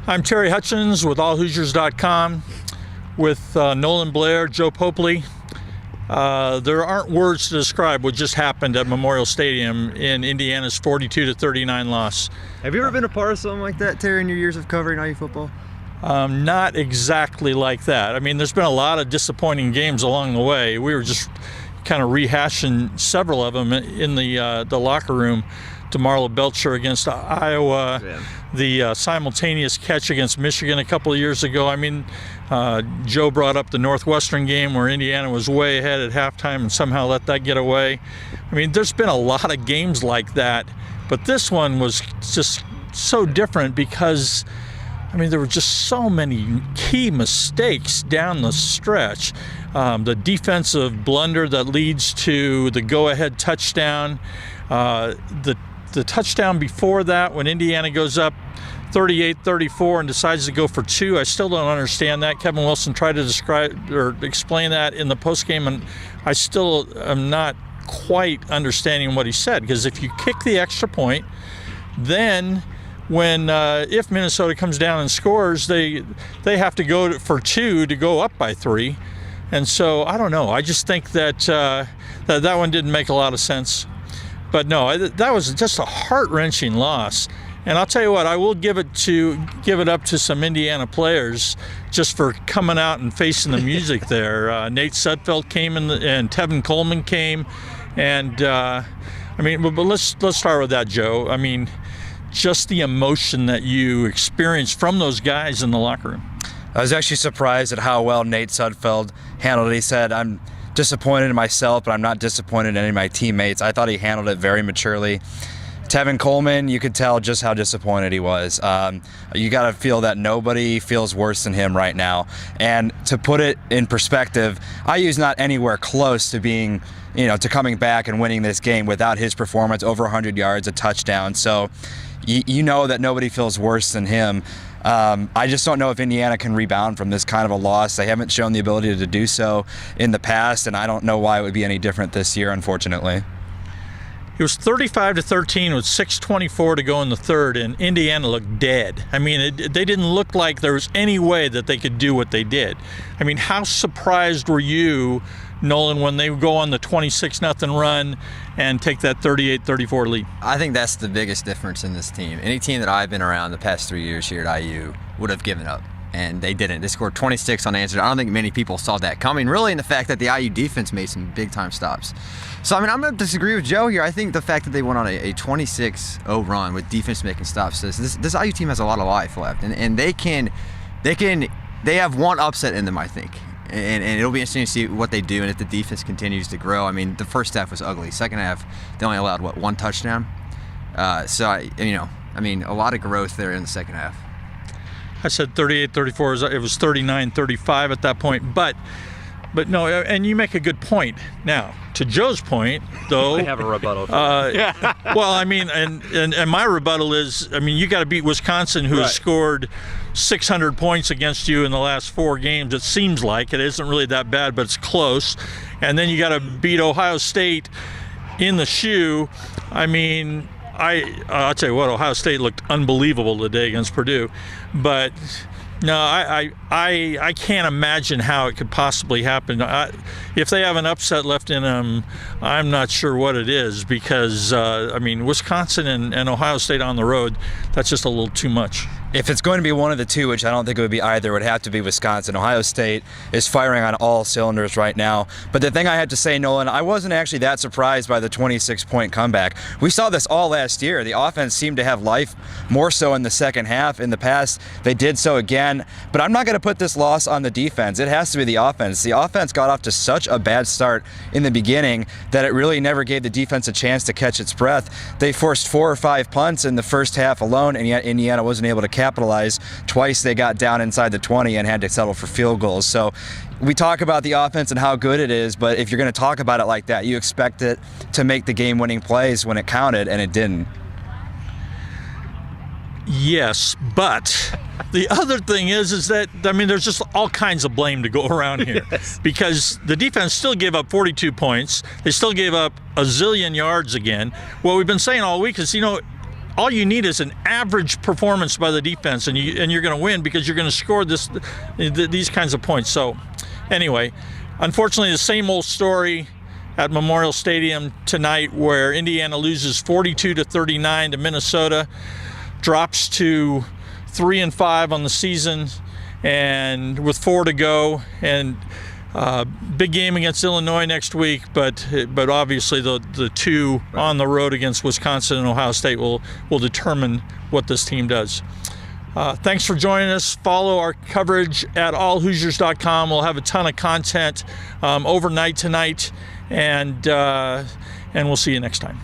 I'm Terry Hutchins with AllHoosiers.com with Nolan Blair, Joe Popley. There aren't words to describe what just happened at Memorial Stadium in Indiana's 42-39 loss. Have you ever been a part of something like that, Terry, in your years of covering IU football? Not exactly like that. I mean, there's been a lot of disappointing games along the way. We were just kind of rehashing several of them in the locker room. DeMarlo Belcher against Iowa, the simultaneous catch against Michigan a couple of years ago. I mean, Joe brought up the Northwestern game where Indiana was way ahead at halftime and somehow let that get away. I mean, there's been a lot of games like that, but this one was just so different because, I mean, there were just so many key mistakes down the stretch. The defensive blunder that leads to the go-ahead touchdown, the touchdown before that when Indiana goes up 38-34 and decides to go for two. I still don't understand that. Kevin Wilson tried to describe or explain that in the postgame, and I still am not quite understanding what he said, because if you kick the extra point, then when if Minnesota comes down and scores, they have to go for two to go up by three. And so I don't know. I just think that that one didn't make a lot of sense. But no, that was just a heart-wrenching loss. And I'll tell you what, I will give it up to some Indiana players just for coming out and facing the music there. Nate Sudfeld came and Tevin Coleman came, and I mean, but let's start with that, Joe. I mean, just the emotion that you experienced from those guys in the locker room. I was actually surprised at how well Nate Sudfeld handled it. He said, "I'm disappointed in myself, but I'm not disappointed in any of my teammates." I thought he handled it very maturely. Tevin Coleman, you could tell just how disappointed he was. You got to feel that nobody feels worse than him right now. And to put it in perspective, IU's not anywhere close to being, to coming back and winning this game without his performance, over 100 yards, a touchdown. So you know that nobody feels worse than him. I just don't know if Indiana can rebound from this kind of a loss. They haven't shown the ability to do so in the past, and I don't know why it would be any different this year, unfortunately. It was 35-13 with 6:24 to go in the third, and Indiana looked dead. I mean, they didn't look like there was any way that they could do what they did. I mean, how surprised were you, Nolan, when they go on the 26-0 run and take that 38-34 lead? I think that's the biggest difference in this team. Any team that I've been around the past 3 years here at IU would have given up, and they didn't. They scored 26 unanswered. I don't think many people saw that coming, really, in the fact that the IU defense made some big-time stops. So, I mean, I'm going to disagree with Joe here. I think the fact that they went on a 26-0 run with defense making stops says this IU team has a lot of life left, and they have one upset in them, I think. And it'll be interesting to see what they do and if the defense continues to grow. I mean, the first half was ugly. Second half, they only allowed, one touchdown? So, a lot of growth there in the second half. I said 38-34. It was 39-35 at that point. But no, and you make a good point. Now, to Joe's point, though, I have a rebuttal. Well, I mean, and my rebuttal is, I mean, you got to beat Wisconsin, who has scored 600 points against you in the last 4 games. It seems like it isn't really that bad, but it's close. And then you got to beat Ohio State in the shoe. I mean, I'll tell you what, Ohio State looked unbelievable today against Purdue, but. No, I can't imagine how it could possibly happen. If they have an upset left in them, I'm not sure what it is, because, Wisconsin and Ohio State on the road, that's just a little too much. If it's going to be one of the two, which I don't think it would be either, it would have to be Wisconsin. Ohio State is firing on all cylinders right now. But the thing I have to say, Nolan, I wasn't actually that surprised by the 26-point comeback. We saw this all last year. The offense seemed to have life more so in the second half. In the past, they did so again. But I'm not going to put this loss on the defense. It has to be the offense. The offense got off to such a bad start in the beginning that it really never gave the defense a chance to catch its breath. They forced 4 or 5 punts in the first half alone, and yet Indiana wasn't able to capitalize. Twice they got down inside the 20 and had to settle for field goals. So we talk about the offense and how good it is, but if you're going to talk about it like that, you expect it to make the game-winning plays when it counted, and it didn't. Yes, but the other thing is that, I mean, there's just all kinds of blame to go around here. Yes. Because the defense still gave up 42 points. They still gave up a zillion yards again. What we've been saying all week is, all you need is an average performance by the defense, and you're going to win, because you're going to score these kinds of points. So anyway, unfortunately, the same old story at Memorial Stadium tonight, where Indiana loses 42-39 to Minnesota, drops to 3-5 on the season, and with 4 to go, and big game against Illinois next week, but obviously the 2 on the road against Wisconsin and Ohio State will determine what this team does. Thanks for joining us. Follow our coverage at allhoosiers.com. We'll have a ton of content overnight tonight, and we'll see you next time.